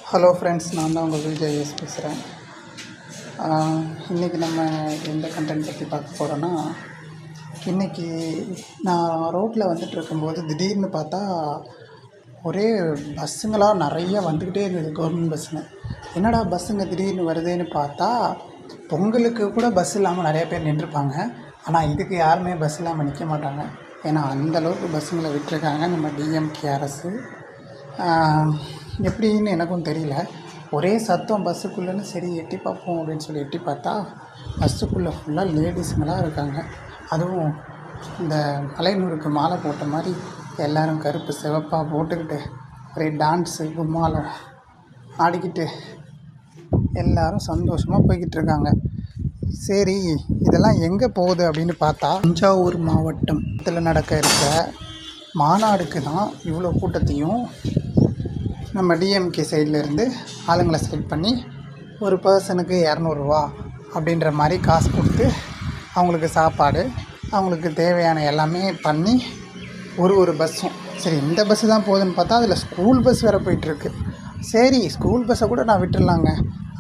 Hello friends, நான் தான் உங்கள் விஜய் பேசுகிறேன். இன்றைக்கி நம்ம எந்த கண்டென்ட் பற்றி பார்க்க போகிறோன்னா, இன்றைக்கி நான் ரோட்டில் வந்துட்டு இருக்கும்போது திடீர்னு பார்த்தா ஒரே பஸ்ஸுங்களாக நிறைய வந்துக்கிட்டே இருந்தது. கவர்மெண்ட் பஸ்ஸுங்க. என்னடா பஸ்ஸுங்க திடீர்னு வருதுன்னு பார்த்தா, பொங்கலுக்கு கூட பஸ் இல்லாமல் நிறைய பேர் நின்றுருப்பாங்க. ஆனால் இதுக்கு யாருமே பஸ் இல்லாமல் நிற்க மாட்டாங்க. ஏன்னா அந்தளவுக்கு பஸ்ஸுங்களை விட்டுருக்காங்க நம்ம டிஎம்கே அரசு. எப்படின்னு எனக்கும் தெரியல. ஒரே சத்தம் பஸ்ஸுக்குள்ளேன்னு, சரி எட்டி பார்ப்போம் அப்படின்னு சொல்லி எட்டி பார்த்தா பஸ்ஸுக்குள்ளே ஃபுல்லாக லேடிஸுங்களாக இருக்காங்க. அதுவும் இந்த மலைநூறுக்கு மாலை போட்ட மாதிரி எல்லோரும் கருப்பு சிவப்பாக போட்டுக்கிட்டு ஒரே டான்ஸு கும்மாலம் ஆடிக்கிட்டு எல்லோரும் சந்தோஷமாக போய்கிட்டு இருக்காங்க. சரி, இதெல்லாம் எங்கே போகுது அப்படின்னு பார்த்தா, தஞ்சாவூர் மாவட்டத்தில் நடக்க இருக்கிற மாநாடுக்கு தான் இவ்வளோ கூட்டத்தையும் நம்ம டிஎம்கே சைட்லேருந்து ஆளுங்களை செலக்ட் பண்ணி ஒரு பர்சனுக்கு 200 ரூபா அப்படின்ற மாதிரி காசு கொடுத்து அவங்களுக்கு சாப்பாடு, அவங்களுக்கு தேவையான எல்லாமே பண்ணி ஒரு பஸ்ஸும், சரி இந்த பஸ்ஸு தான் போகுதுன்னு பார்த்தா அதில் ஸ்கூல் பஸ் வேறு போயிட்டுருக்கு. சரி, ஸ்கூல் பஸ்ஸை கூட நான் விட்டுடலாங்க.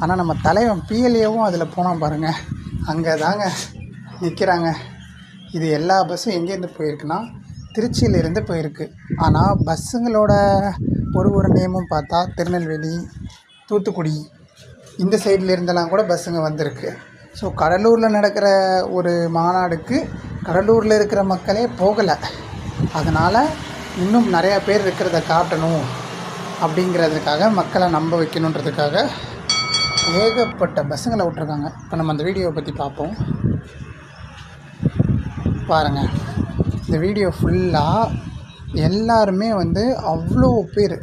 ஆனால் நம்ம தலைவன் பிஎல்ஏவும் அதில் போனால் பாருங்கள், அங்கே தாங்க நிற்கிறாங்க. இது எல்லா பஸ்ஸும் எங்கேருந்து போயிருக்குன்னா திருச்சியிலேருந்து போயிருக்கு. ஆனால் பஸ்ஸுங்களோட ஒரு நேமும் பார்த்தா திருநெல்வேலி, தூத்துக்குடி இந்த சைடில் இருந்தெல்லாம் கூட பஸ்ஸுங்க வந்திருக்கு. ஸோ கடலூரில் நடக்கிற ஒரு மாநாடுக்கு கடலூரில் இருக்கிற மக்களே போகலை. அதனால் இன்னும் நிறையா பேர் இருக்கிறத காட்டணும் அப்படிங்கிறதுக்காக, மக்களை நம்ப வைக்கணுன்றதுக்காக ஏகப்பட்ட பஸ்ஸுங்களை விட்ருக்காங்க. இப்போ நம்ம அந்த வீடியோவை பற்றி பார்ப்போம். பாருங்கள், இந்த வீடியோ ஃபுல்லாக எல்லாருமே அவ்வளோ பேர்,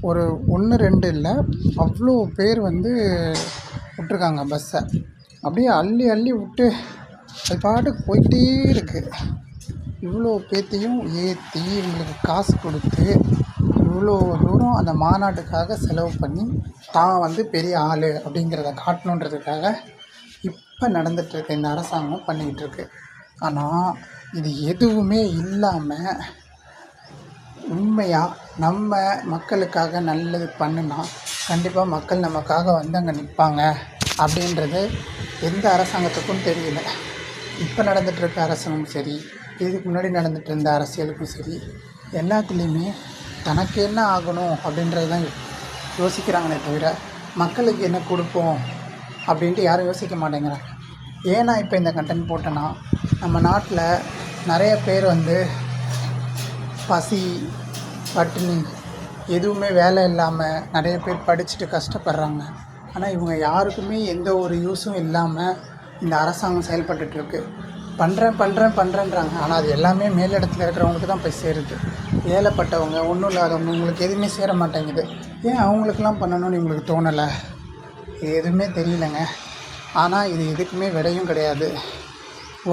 ஒரு 1-2 இல்லை, அவ்வளோ பேர் விட்ருக்காங்க பஸ்ஸை. அப்படியே அள்ளி அள்ளி விட்டு அது பாட்டுக்கு போயிட்டே இருக்குது. இவ்வளோ பேர்த்தையும் ஏற்றி இவங்களுக்கு காசு கொடுத்து இவ்வளோ தூரம் அந்த மாநாட்டுக்காக செலவு பண்ணி தான் பெரிய ஆள் அப்படிங்கிறத காட்டணுன்றதுக்காக இப்போ நடந்துகிட்ருக்க இந்த அரசாங்கம் பண்ணிக்கிட்டு இருக்கு. ஆனால் இது எதுவுமே இல்லாமல் உண்மையாக நம்ம மக்களுக்காக நல்லது பண்ணுனா கண்டிப்பாக மக்கள் நமக்காக அங்கே நிற்பாங்க அப்படின்றது எந்த அரசாங்கத்துக்கும் தெரியல. இப்போ நடந்துகிட்ருக்க அரசாங்கமும் சரி, இதுக்கு முன்னாடி நடந்துகிட்டு இருந்த அரசியலுக்கும் சரி, எல்லாத்துலேயுமே தனக்கு என்ன ஆகணும் அப்படின்றது தான் யோசிக்கிறாங்களே தவிர மக்களுக்கு என்ன கொடுப்போம் அப்படின்ட்டு யாரும் யோசிக்க மாட்டேங்கிறாங்க. ஏன்னா இப்போ இந்த கண்டென்ட் போட்டேன்னா, நம்ம நாட்டில் நிறைய பேர் பசி, பட்டினி, எதுவுமே வேலை இல்லாமல் நிறைய பேர் படிச்சுட்டு கஷ்டப்படுறாங்க. ஆனால் இவங்க யாருக்குமே எந்த ஒரு யூஸும் இல்லாமல் இந்த அரசாங்கம் செயல்பட்டுருக்கு. பண்ணுறேன்றாங்க. ஆனால் அது எல்லாமே மேலிடத்தில் இருக்கிறவங்களுக்கு தான் போய் சேருது. ஏழைப்பட்டவங்க, ஒன்றும் இல்லாதவங்க, உங்களுக்கு எதுவுமே சேர மாட்டேங்குது. ஏன் அவங்களுக்கெல்லாம் பண்ணணும்னு உங்களுக்கு தோணலை? இது எதுவுமே தெரியலைங்க. ஆனால் இது எதுக்குமே விடையும் கிடையாது.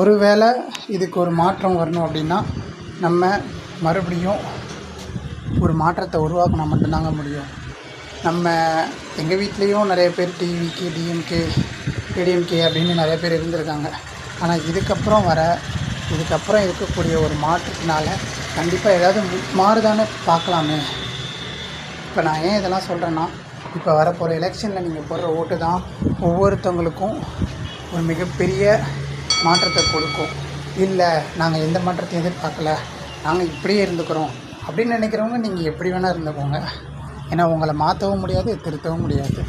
ஒருவேளை இதுக்கு ஒரு மாற்றம் வரணும் அப்படின்னா நம்ம மறுபடியும் ஒரு மாற்றத்தை உருவாக்கினா மட்டும்தாங்க முடியும். நம்ம எங்கள் வீட்லேயும் நிறைய பேர் டிவிக்கு டிஎம்கே ஏடிஎம்கே அப்படின்னு நிறைய பேர் இருந்திருக்காங்க. ஆனால் இதுக்கப்புறம் இருக்கக்கூடிய ஒரு மாற்றத்தினால கண்டிப்பாக ஏதாவது மாறுதானே பார்க்கலாமே. இப்போ நான் ஏன் இதெல்லாம் சொல்கிறேன்னா, இப்போ வரப்போகிற எலெக்ஷனில் நீங்கள் போடுற ஓட்டு தான் ஒவ்வொருத்தவங்களுக்கும் ஒரு மிகப்பெரிய மாற்றத்தை கொடுக்கும். இல்லை, நாங்கள் எந்த மாற்றத்தையும் எதிர்பார்க்கல, நாங்கள் இப்படியே இருந்துக்கிறோம் அப்படின்னு நினைக்கிறவங்க நீங்கள் எப்படி வேணால் இருந்துக்கோங்க. ஏன்னா உங்களை மாற்றவும் முடியாது, திருத்தவும் முடியாது.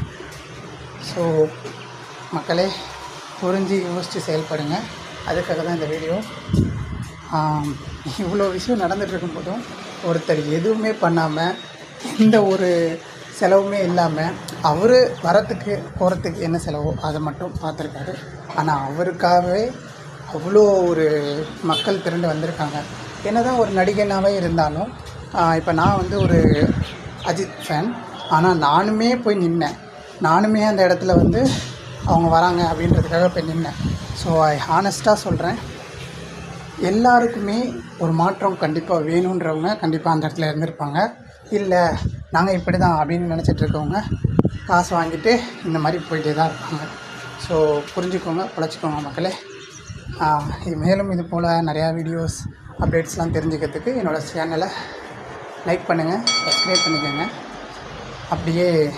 ஸோ மக்களே, புரிஞ்சு யோசித்து செயல்படுங்க. அதுக்காக தான் இந்த வீடியோ. இவ்வளோ விஷயம் நடந்துகிட்டு இருக்கும்போதும் ஒருத்தர் எதுவுமே பண்ணாமல், எந்த ஒரு செலவுமே இல்லாமல், அவர் வரத்துக்கு போகிறதுக்கு என்ன செலவோ அதை மட்டும் பார்த்துருக்காரு. ஆனால் அவருக்காகவே அவ்வளோ ஒரு மக்கள் திரண்டு வந்திருக்காங்க. என்ன தான் ஒரு நடிகனாகவே இருந்தாலும், இப்போ நான் ஒரு அஜித் ஃபேன். ஆனால் நானுமே போய் நின்னேன். நானுமே அந்த இடத்துல அவங்க வராங்க அப்படின்றதுக்காக போய் நின்னேன். ஸோ ஹானஸ்ட்டாக சொல்கிறேன், எல்லாருக்குமே ஒரு மாற்றம் கண்டிப்பாக வேணுன்றவங்க கண்டிப்பாக அந்த இடத்துல இருந்திருப்பாங்க. இல்லை, நாங்கள் இப்படி தான் அப்படின்னு நினச்சிட்டு இருக்கவங்க காசு வாங்கிட்டு இந்த மாதிரி போயிட்டே தான் இருப்பாங்க. ஸோ புரிஞ்சுக்கோங்க, பிழைச்சிக்கோங்க மக்களே. மேலும் இது போல் நிறையா வீடியோஸ் அப்டேட்ஸ்லாம் தெரிஞ்சுக்கிறதுக்கு என்னோடய சேனலை லைக் பண்ணுங்கள், சப்ஸ்கிரைப் பண்ணிக்கோங்க. அப்படியே